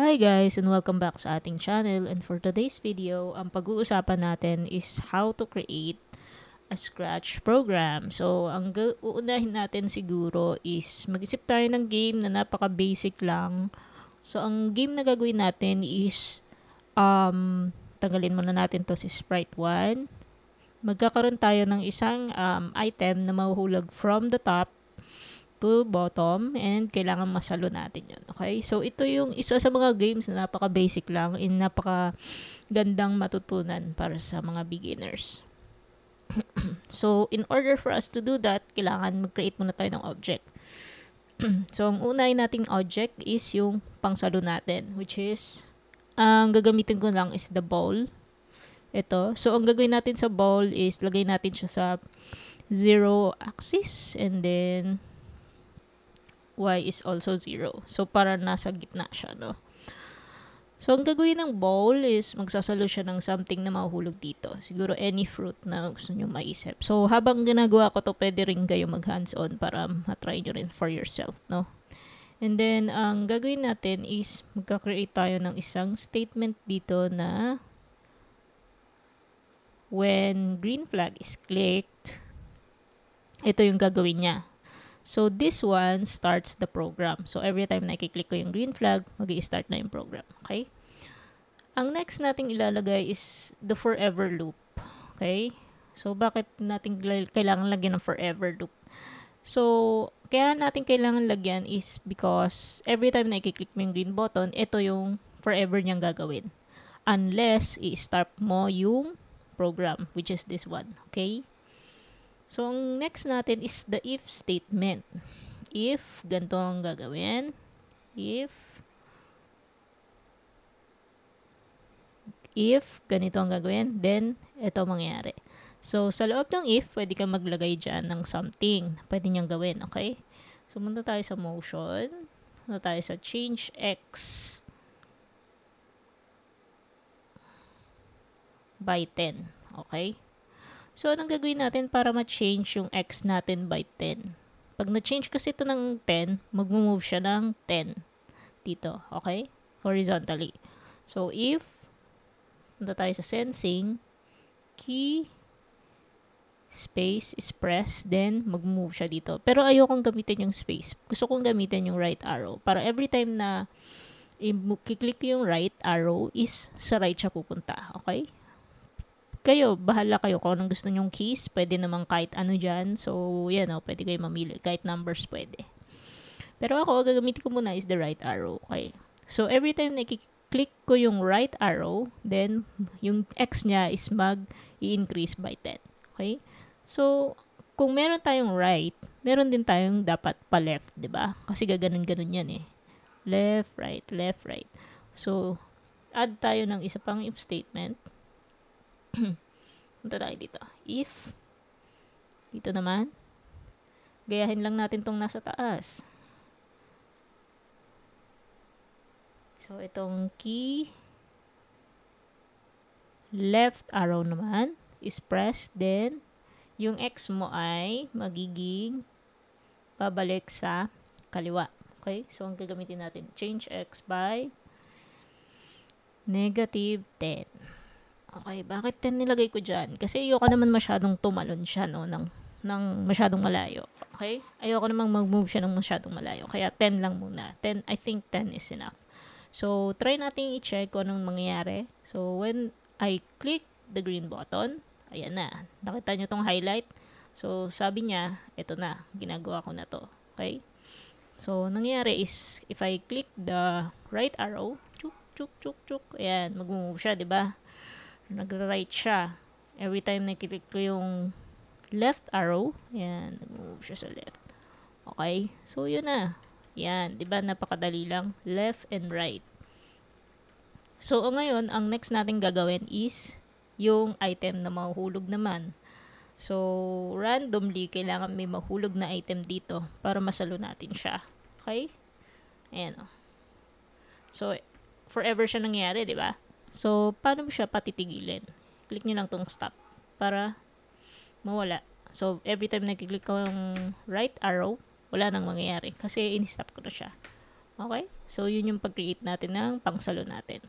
Hi guys and welcome back sa ating channel, and for today's video, ang pag-uusapan natin is how to create a Scratch program. So, ang uunahin natin siguro is mag-isip tayo ng game na napaka-basic lang. So, ang game na gagawin natin is tanggalin muna natin to si Sprite 1. Magkakaroon tayo ng isang item na mahuhulog from the top to bottom, and kailangan masalo natin yun. Okay? So, ito yung isa sa mga games na napaka-basic lang and napaka-gandang matutunan para sa mga beginners. So, in order for us to do that, kailangan mag-create muna tayo ng object. So, ang unay nating object is yung pangsalo natin, which is, ang gagamitin ko lang is the ball. Ito. So, ang gagawin natin sa ball is, lagay natin siya sa 0 axis, and then y is also 0. So, para nasa gitna siya, no? So, ang gagawin ng ball is magsasalo siya ng something na mahuhulog dito. Siguro any fruit na gusto nyo maisip. So, habang ginagawa ko to, pwede rin kayo mag-hands-on para matry nyo rin for yourself, no? And then, ang gagawin natin is magka-create tayo ng isang statement dito na when green flag is clicked, ito yung gagawin niya. So, this one starts the program. So, every time na i-click ko yung green flag, mag-i-start na yung program. Okay? Ang next nating ilalagay is the forever loop. Okay? So, bakit natin kailangan lagyan ng forever loop? So, kaya natin kailangan lagyan is because every time na i-click mo yung green button, ito yung forever niyang gagawin. Unless i-start mo yung program, which is this one. Okay? So, ang next natin is the if statement. If ganito ang gagawin, if ganito ang gagawin, then ito mangyayari. So, sa loob ng if, pwede kang maglagay dyan ng something na pwede niyang gawin, okay? So, munta tayo sa motion. Munta tayo sa change x by 10, okay? So, anong gagawin natin para ma-change yung x natin by 10? Pag na-change kasi ito ng 10, mag-move siya ng 10 dito, okay? Horizontally. So, if punta tayo sa sensing, key space is pressed, then mag-move siya dito. Pero ayokong gamitin yung space. Gusto kong gamitin yung right arrow. Para every time na i-click yung right arrow is sa right siya pupunta, okay? Kayo, bahala kayo kung anong gusto nyong keys. Pwede naman kahit ano dyan. So, yan o, pwede kayo mamili. Kahit numbers pwede. Pero ako, gagamitin ko muna is the right arrow. Okay. So, every time na i-click ko yung right arrow, then, yung x niya is mag-i-increase by 10. Okay. So, kung meron tayong right, meron din tayong dapat pa left, diba? Kasi gaganon-ganon yan eh. Left, right, left, right. So, add tayo ng isa pang if statement. Punta tayo dito. If, dito naman, gayahin lang natin tong nasa taas. So, itong key, left arrow naman, is pressed, then, yung x mo ay magiging babalik sa kaliwa. Okay? So, ang gagamitin natin, change x by -10. Okay, bakit 10 nilagay ko dyan? Kasi ayoko naman masyadong tumalon siya, no, ng masyadong malayo. Okay? Ayoko namang mag-move siya ng masyadong malayo. Kaya 10 lang muna. I think 10 is enough. So, try natin i-check kung anong mangyayari. So, when I click the green button, ayan na. Nakita nyo tong highlight? So, sabi niya, ito na. Ginagawa ko na to. Okay? So, nangyayari is, if I click the right arrow, chuk, chuk, chuk, chuk, ayan, mag-move siya, diba? Nagra-right siya. Every time nakiklik ko yung left arrow, yan, nag-move siya sa left. Okay? So, yun na. Yan. Diba? Napakadali lang. Left and right. So, ngayon, ang next natin gagawin is yung item na mahuhulog naman. So, randomly, kailangan may mahulog na item dito para masalo natin siya. Okay? Ayan o. So, forever siya nangyari, diba? So, paano mo siya patitigilin? Click nyo lang tong stop para mawala. So, every time nag-click ko yung right arrow, wala nang mangyayari kasi in-stop ko na siya. Okay? So, yun yung pag-create natin ng pangsalo natin.